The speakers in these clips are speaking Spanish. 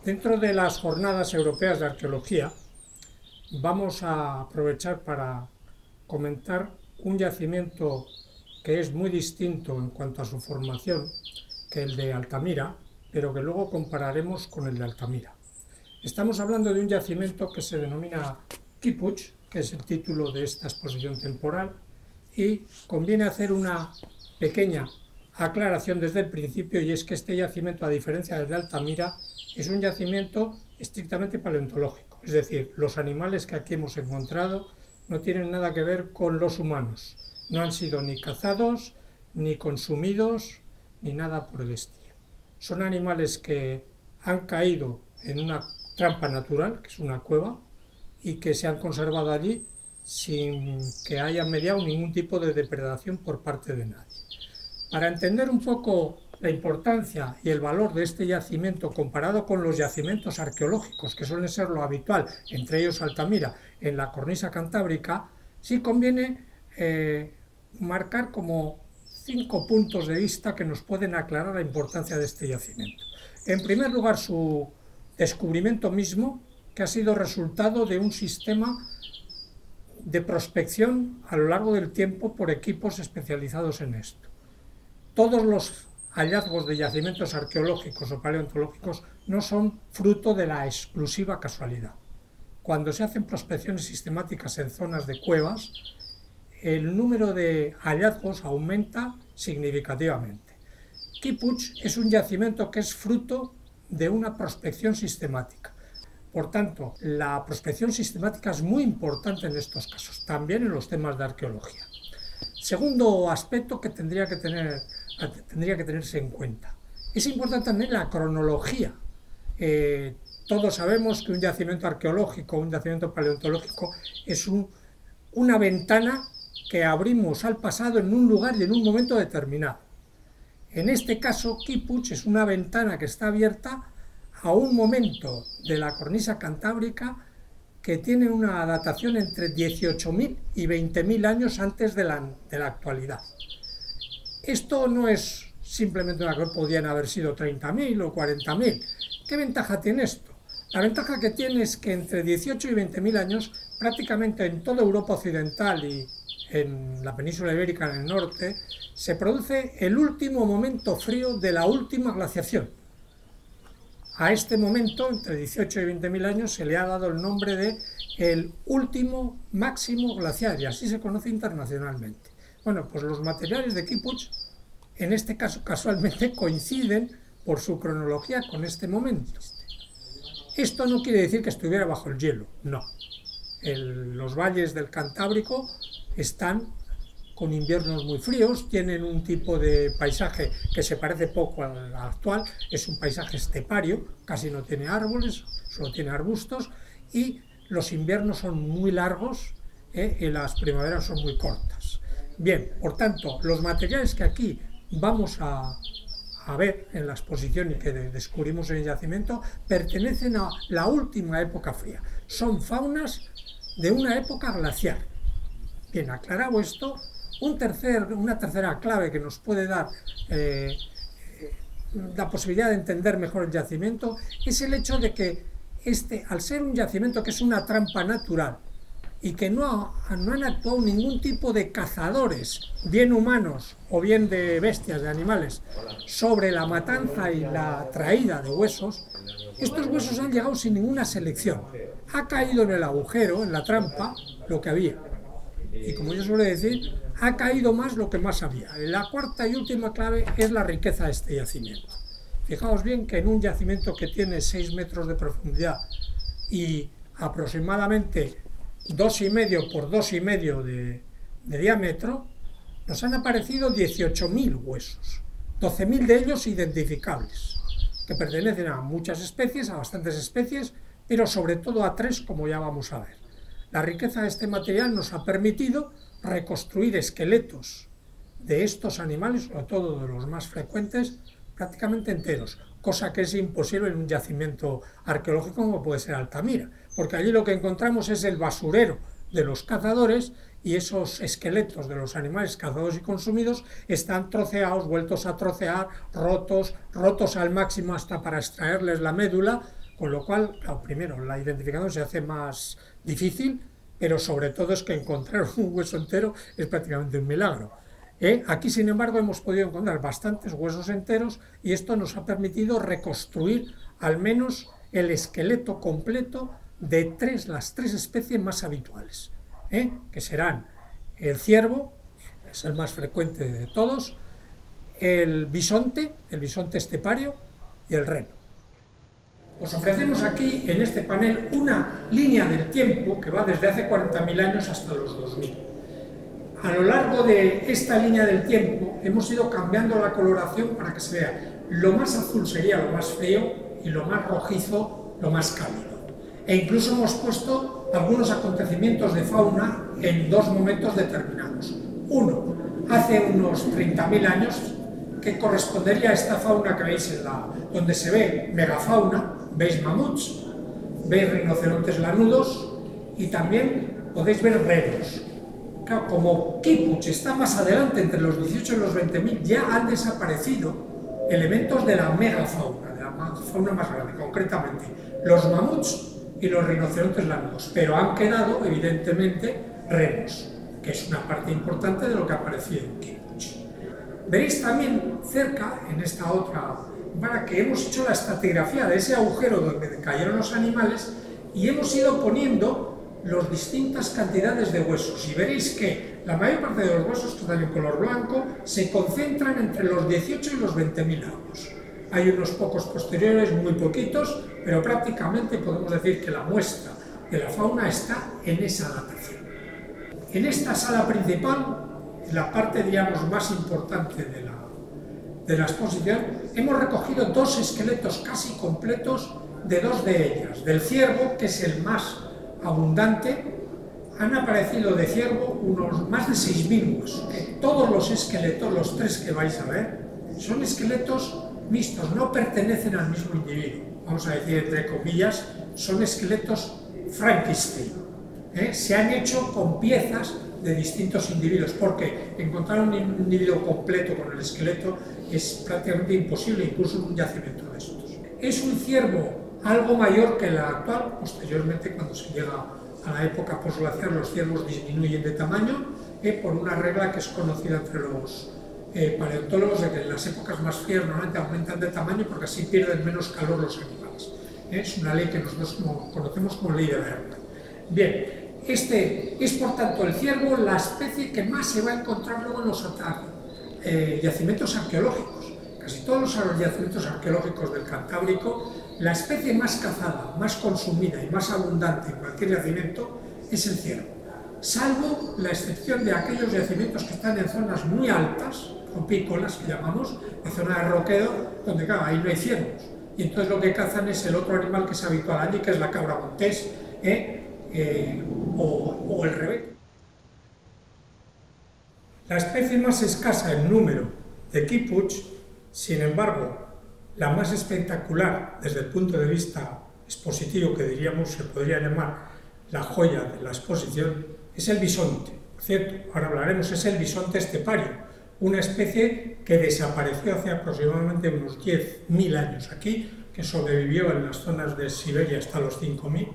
Dentro de las Jornadas Europeas de Arqueología vamos a aprovechar para comentar un yacimiento que es muy distinto en cuanto a su formación que el de Altamira, pero que luego compararemos con el de Altamira. Estamos hablando de un yacimiento que se denomina Kipuch, que es el título de esta exposición temporal, y conviene hacer una pequeña aclaración desde el principio, y es que este yacimiento, a diferencia del de Altamira, es un yacimiento estrictamente paleontológico, es decir, los animales que aquí hemos encontrado no tienen nada que ver con los humanos, no han sido ni cazados, ni consumidos, ni nada por el estilo. Son animales que han caído en una trampa natural, que es una cueva, y que se han conservado allí sin que haya mediado ningún tipo de depredación por parte de nadie. Para entender un poco la importancia y el valor de este yacimiento comparado con los yacimientos arqueológicos, que suelen ser lo habitual, entre ellos Altamira, en la cornisa cantábrica, sí conviene marcar como 5 puntos de vista que nos pueden aclarar la importancia de este yacimiento. En primer lugar, su descubrimiento mismo, que ha sido resultado de un sistema de prospección a lo largo del tiempo por equipos especializados en esto. Todos los hallazgos de yacimientos arqueológicos o paleontológicos no son fruto de la exclusiva casualidad. Cuando se hacen prospecciones sistemáticas en zonas de cuevas, el número de hallazgos aumenta significativamente. Kipuch es un yacimiento que es fruto de una prospección sistemática. Por tanto, la prospección sistemática es muy importante en estos casos, también en los temas de arqueología. Segundo aspecto que tendría que tenerse en cuenta. Es importante también la cronología. Todos sabemos que un yacimiento arqueológico, un yacimiento paleontológico, es una ventana que abrimos al pasado en un lugar y en un momento determinado. En este caso, Kipuch es una ventana que está abierta a un momento de la cornisa cantábrica que tiene una datación entre 18.000 y 20.000 años antes de la actualidad. Esto no es simplemente una cosa, podían haber sido 30.000 o 40.000. ¿Qué ventaja tiene esto? La ventaja que tiene es que entre 18 y 20.000 años, prácticamente en toda Europa occidental y en la península ibérica en el norte, se produce el último momento frío de la última glaciación. A este momento, entre 18 y 20.000 años, se le ha dado el nombre de el último máximo glaciar, y así se conoce internacionalmente. Bueno, pues los materiales de Kipuch, en este caso casualmente, coinciden por su cronología con este momento. Esto no quiere decir que estuviera bajo el hielo, no. Los valles del Cantábrico están con inviernos muy fríos, tienen un tipo de paisaje que se parece poco al actual, es un paisaje estepario, casi no tiene árboles, solo tiene arbustos, y los inviernos son muy largos y las primaveras son muy cortas. Bien, por tanto, los materiales que aquí vamos a ver en la exposición y que descubrimos en el yacimiento pertenecen a la última época fría, son faunas de una época glaciar. Bien, aclarado esto, una tercera clave que nos puede dar la posibilidad de entender mejor el yacimiento es el hecho de que al ser un yacimiento que es una trampa natural y que no han actuado ningún tipo de cazadores, bien humanos o bien de bestias, de animales, sobre la matanza y la traída de huesos, estos huesos han llegado sin ninguna selección. Ha caído en el agujero, en la trampa, lo que había. Y como yo suelo decir, ha caído más lo que más había. La cuarta y última clave es la riqueza de este yacimiento. Fijaos bien que en un yacimiento que tiene 6 metros de profundidad y aproximadamente 2,5 por 2,5 de diámetro, nos han aparecido 18.000 huesos, 12.000 de ellos identificables, que pertenecen a muchas especies, a bastantes especies, pero sobre todo a 3, como ya vamos a ver. La riqueza de este material nos ha permitido reconstruir esqueletos de estos animales, sobre todo de los más frecuentes, prácticamente enteros, cosa que es imposible en un yacimiento arqueológico como puede ser Altamira, porque allí lo que encontramos es el basurero de los cazadores y esos esqueletos de los animales cazados y consumidos están troceados, vueltos a trocear, rotos al máximo hasta para extraerles la médula, con lo cual, claro, primero, la identificación se hace más difícil, pero sobre todo es que encontrar un hueso entero es prácticamente un milagro. Aquí, sin embargo, hemos podido encontrar bastantes huesos enteros y esto nos ha permitido reconstruir al menos el esqueleto completo de las tres especies más habituales, que serán el ciervo, es el más frecuente de todos, el bisonte estepario y el reno. Os ofrecemos aquí, en este panel, una línea del tiempo que va desde hace 40.000 años hasta los 2000. A lo largo de esta línea del tiempo hemos ido cambiando la coloración para que se vea. Lo más azul sería lo más frío y lo más rojizo lo más cálido. E incluso hemos puesto algunos acontecimientos de fauna en dos momentos determinados. Uno, hace unos 30.000 años, que correspondería a esta fauna que veis donde se ve megafauna, veis mamuts, veis rinocerontes lanudos y también podéis ver renos. Claro, como Kipuch está más adelante, entre los 18 y los 20.000, ya han desaparecido elementos de la megafauna, de la fauna más grande, concretamente los mamuts y los rinocerontes lanudos, pero han quedado, evidentemente, renos, que es una parte importante de lo que aparecía en Kipuch. Veréis también cerca, en esta otra, para que hemos hecho la estratigrafía de ese agujero donde cayeron los animales y hemos ido poniendo las distintas cantidades de huesos. Y veréis que la mayor parte de los huesos que están en color blanco se concentran entre los 18 y los 20.000 años. Hay unos pocos posteriores, muy poquitos, pero prácticamente podemos decir que la muestra de la fauna está en esa datación. En esta sala principal, la parte, digamos, más importante de la exposición, hemos recogido dos esqueletos casi completos de dos de ellas. Del ciervo, que es el más abundante, han aparecido de ciervo unos más de 6.000 huesos. Todos los esqueletos, los tres que vais a ver, son esqueletos mixtos, no pertenecen al mismo individuo. Vamos a decir, entre comillas, son esqueletos Frankenstein. Se han hecho con piezas de distintos individuos, porque encontrar un individuo completo con el esqueleto es prácticamente imposible, incluso en un yacimiento de estos. Es un ciervo algo mayor que el actual. Posteriormente, cuando se llega a la época posglacial, los ciervos disminuyen de tamaño, por una regla que es conocida entre los paleontólogos, de que en las épocas más frías normalmente aumentan de tamaño porque así pierden menos calor los animales. Es una ley que nosotros conocemos como ley de Bernoulli. Bien, este es por tanto el ciervo la especie que más se va a encontrar luego en los yacimientos arqueológicos. Casi todos los yacimientos arqueológicos del Cantábrico, la especie más cazada, más consumida y más abundante en cualquier yacimiento es el ciervo, salvo la excepción de aquellos yacimientos que están en zonas muy altas, rupícolas que llamamos, en zona de roquedo, donde claro, ahí no hay ciervos, y entonces lo que cazan es el otro animal que es habitual allí, que es la cabra montés, o el rebeco. La especie más escasa en número de Kipuch, sin embargo, la más espectacular desde el punto de vista expositivo, que diríamos se podría llamar la joya de la exposición, es el bisonte. Por cierto, ahora hablaremos, es el bisonte estepario, una especie que desapareció hace aproximadamente unos 10.000 años aquí, que sobrevivió en las zonas de Siberia hasta los 5.000,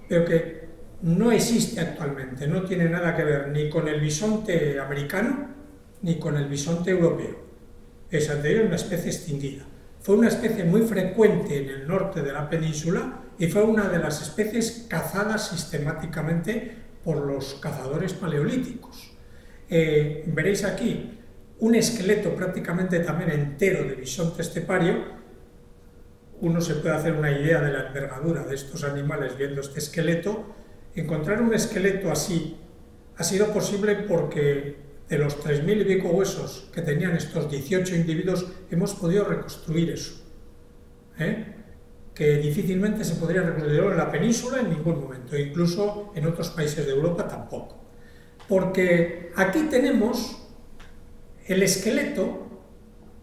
pero que no existe actualmente, no tiene nada que ver ni con el bisonte americano ni con el bisonte europeo. Es anterior una especie extinguida. Fue una especie muy frecuente en el norte de la península y fue una de las especies cazadas sistemáticamente por los cazadores paleolíticos. Veréis aquí un esqueleto prácticamente también entero de bisonte estepario. Uno se puede hacer una idea de la envergadura de estos animales viendo este esqueleto. Encontrar un esqueleto así ha sido posible porque de los 3.000 y pico huesos que tenían estos 18 individuos hemos podido reconstruir eso, que difícilmente se podría reconstruir en la península en ningún momento, incluso en otros países de Europa tampoco. Porque aquí tenemos el esqueleto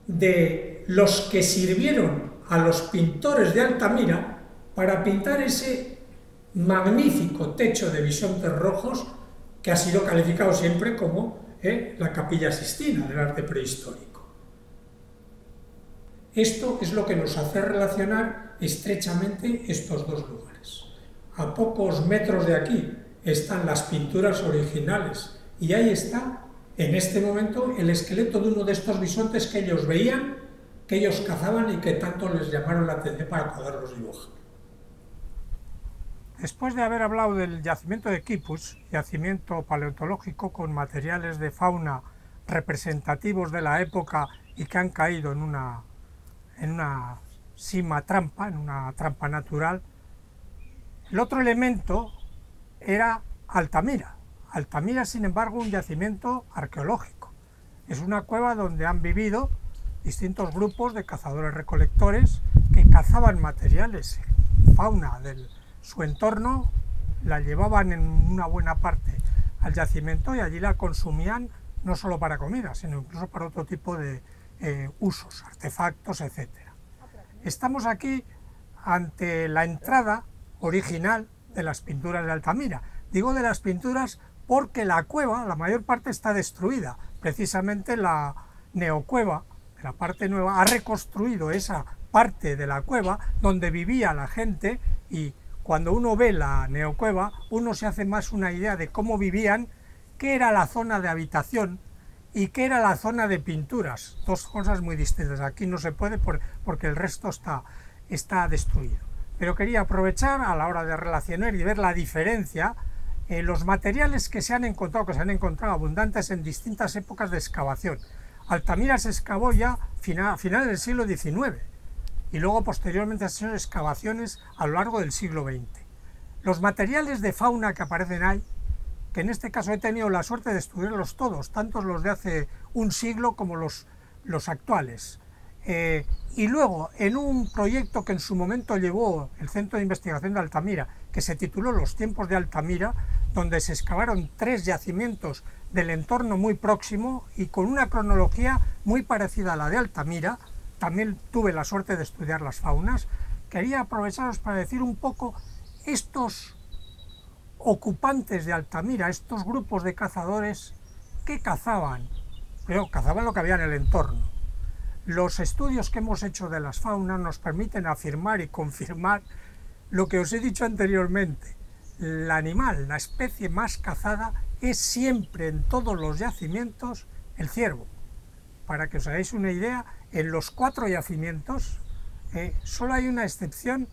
de los que sirvieron a los pintores de Altamira para pintar ese magnífico techo de bisontes rojos que ha sido calificado siempre como la Capilla Sixtina del arte prehistórico. Esto es lo que nos hace relacionar estrechamente estos dos lugares. A pocos metros de aquí están las pinturas originales y ahí está, en este momento, el esqueleto de uno de estos bisontes que ellos veían, que ellos cazaban y que tanto les llamaron la atención para poderlos dibujar. Después de haber hablado del yacimiento de Quipus, yacimiento paleontológico con materiales de fauna representativos de la época y que han caído en una sima trampa, en una trampa natural, el otro elemento era Altamira. Altamira, sin embargo, un yacimiento arqueológico. Es una cueva donde han vivido distintos grupos de cazadores-recolectores que cazaban materiales, fauna de su entorno, la llevaban en una buena parte al yacimiento y allí la consumían no solo para comida, sino incluso para otro tipo de usos, artefactos, etc. Estamos aquí ante la entrada original de las pinturas de Altamira. Digo de las pinturas porque la cueva, la mayor parte está destruida. Precisamente la neocueva, la parte nueva, ha reconstruido esa parte de la cueva donde vivía la gente, y cuando uno ve la neocueva, uno se hace más una idea de cómo vivían, qué era la zona de habitación y qué era la zona de pinturas. Dos cosas muy distintas. Aquí no se puede porque el resto está destruido. Pero quería aprovechar a la hora de relacionar y ver la diferencia en los materiales que se han encontrado abundantes en distintas épocas de excavación. Altamira se excavó ya a finales del siglo XIX y luego posteriormente se han hecho excavaciones a lo largo del siglo XX. Los materiales de fauna que aparecen ahí, que en este caso he tenido la suerte de estudiarlos todos, tanto los de hace un siglo como los actuales. Y luego, en un proyecto que en su momento llevó el Centro de Investigación de Altamira, que se tituló Los tiempos de Altamira, donde se excavaron 3 yacimientos del entorno muy próximo y con una cronología muy parecida a la de Altamira. También tuve la suerte de estudiar las faunas. Quería aprovecharos para decir un poco estos ocupantes de Altamira, estos grupos de cazadores que cazaban, pero cazaban lo que había en el entorno. Los estudios que hemos hecho de las faunas nos permiten afirmar y confirmar lo que os he dicho anteriormente. El animal, la especie más cazada, es siempre en todos los yacimientos el ciervo. Para que os hagáis una idea, en los 4 yacimientos, solo hay una excepción,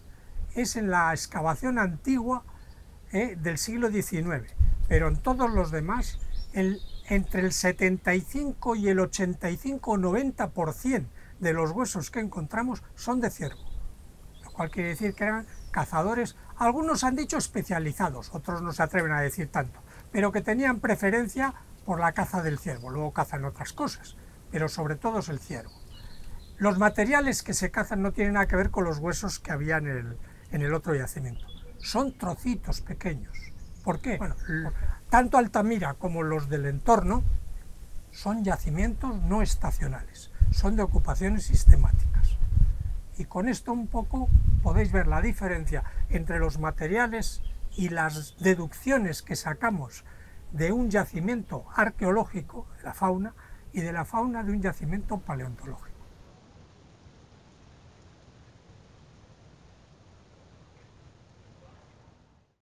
es en la excavación antigua del siglo XIX, pero en todos los demás, entre el 75 y el 85 o 90% de los huesos que encontramos son de ciervo, lo cual quiere decir que eran cazadores, algunos han dicho especializados, otros no se atreven a decir tanto, pero que tenían preferencia por la caza del ciervo. Luego cazan otras cosas, pero sobre todo es el ciervo. Los materiales que se cazan no tienen nada que ver con los huesos que había en el otro yacimiento, son trocitos pequeños. ¿Por qué? Bueno, tanto Altamira como los del entorno son yacimientos no estacionales, son de ocupaciones sistemáticas. Y con esto un poco podéis ver la diferencia entre los materiales y las deducciones que sacamos de un yacimiento arqueológico, de la fauna, y de la fauna de un yacimiento paleontológico.